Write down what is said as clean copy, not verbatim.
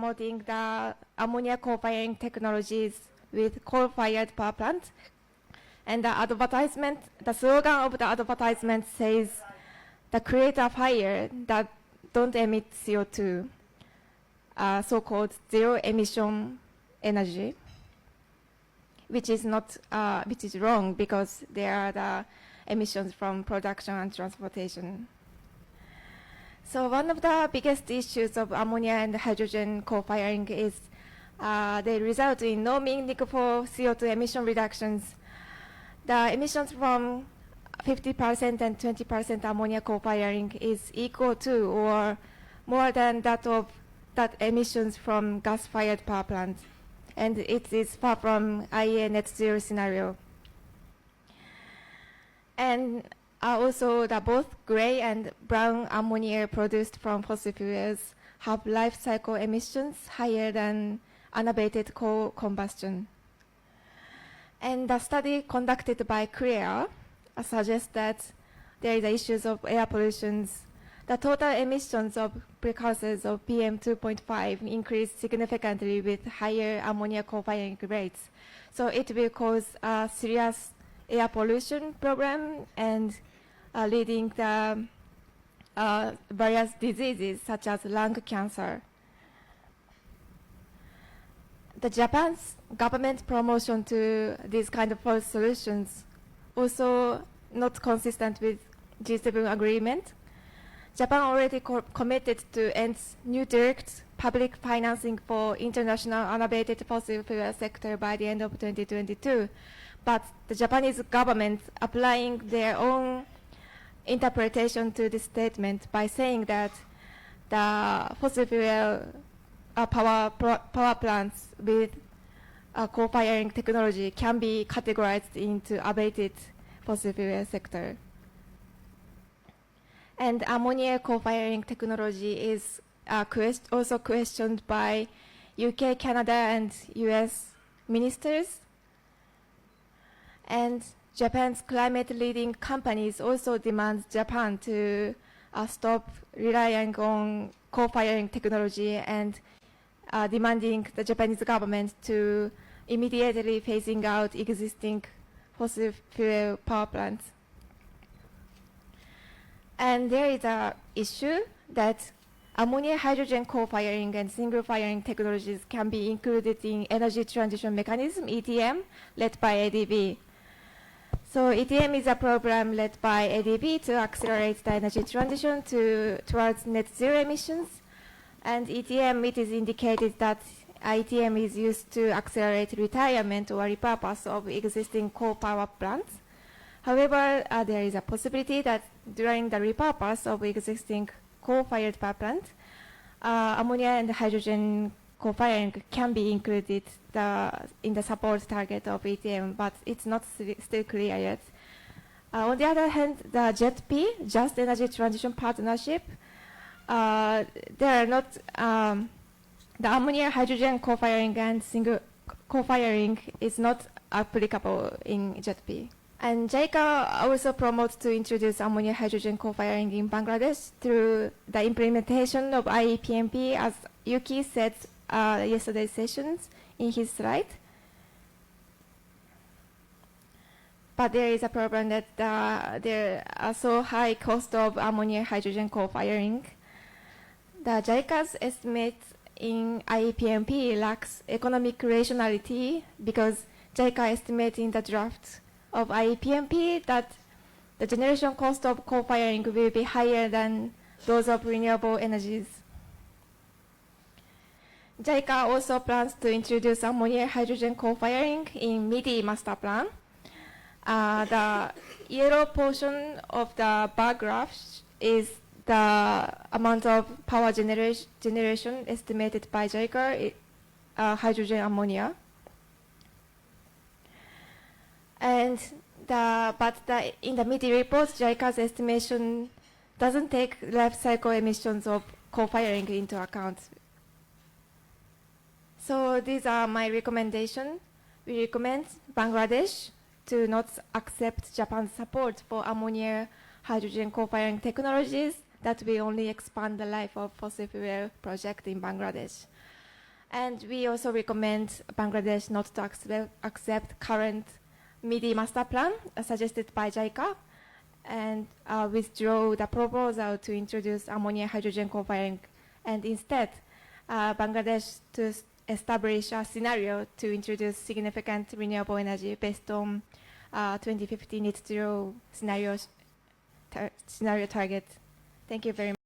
promoting the ammonia co-firing technologies with coal-fired power plants. And the advertisement, the slogan of the advertisement says, "The create a fire that don't emit CO2, so-called zero-emission energy," which is not, which is wrong because there are the emissions from production and transportation. So one of the biggest issues of ammonia and hydrogen co-firing is they result in no meaningful CO2 emission reductions. The emissions from 50% and 20% ammonia co-firing is equal to or more than that of that emissions from gas-fired power plants, and it is far from IEA net zero scenario. And also, the both gray and brown ammonia produced from fossil fuels have life cycle emissions higher than unabated coal combustion. And the study conducted by Korea suggests that there is issues of air pollution. The total emissions of precursors of PM 2.5 increased significantly with higher ammonia co-firing rates. So it will cause a serious air pollution problem and leading to various diseases such as lung cancer. The Japan's government promotion to these kind of false solutions also not consistent with G7 agreement. Japan already committed to end new direct public financing for international unabated fossil fuel sector by the end of 2022. But the Japanese government applying their own interpretation to this statement by saying that the fossil fuel power plants with co-firing technology can be categorized into abated fossil fuel sector. And ammonia co-firing technology is also questioned by UK, Canada, and US ministers. And Japan's climate-leading companies also demand Japan to stop relying on co-firing technology and demanding the Japanese government to immediately phasing out existing fossil fuel power plants. And there is an issue that ammonia hydrogen co-firing and single firing technologies can be included in Energy Transition Mechanism, ETM, led by ADB. So ETM is a program led by ADB to accelerate the energy transition towards net zero emissions. And ETM, it is indicated that ETM is used to accelerate retirement or repurpose of existing coal power plants. However, there is a possibility that during the repurpose of existing coal-fired power plants, ammonia and hydrogen co-firing can be included in the support target of ETM, but it's not still clear yet. On the other hand, the JETP, Just Energy Transition Partnership, there are not the ammonia hydrogen co-firing and single co-firing is not applicable in JETP. And JICA also promotes to introduce ammonia hydrogen co-firing in Bangladesh through the implementation of IEPMP, as Yuki said yesterday's sessions in his slide. But there is a problem that there are so high cost of ammonia hydrogen co-firing. The JICA's estimate in IEPMP lacks economic rationality because JICA estimates in the draft of IEPMP that the generation cost of co-firing will be higher than those of renewable energies. JICA also plans to introduce ammonia hydrogen co-firing in MIDI master plan. The yellow portion of the bar graph is the amount of power generation estimated by JICA, hydrogen ammonia. And in the MIDI report, JICA's estimation doesn't take life cycle emissions of co-firing into account. So these are my recommendations. We recommend Bangladesh to not accept Japan's support for ammonia hydrogen co-firing technologies that will only expand the life of fossil fuel project in Bangladesh. And we also recommend Bangladesh not to accept current MIDI master plan suggested by JICA and withdraw the proposal to introduce ammonia hydrogen co-firing, and instead Bangladesh to establish a scenario to introduce significant renewable energy based on 2050 net zero scenario target. Thank you very much.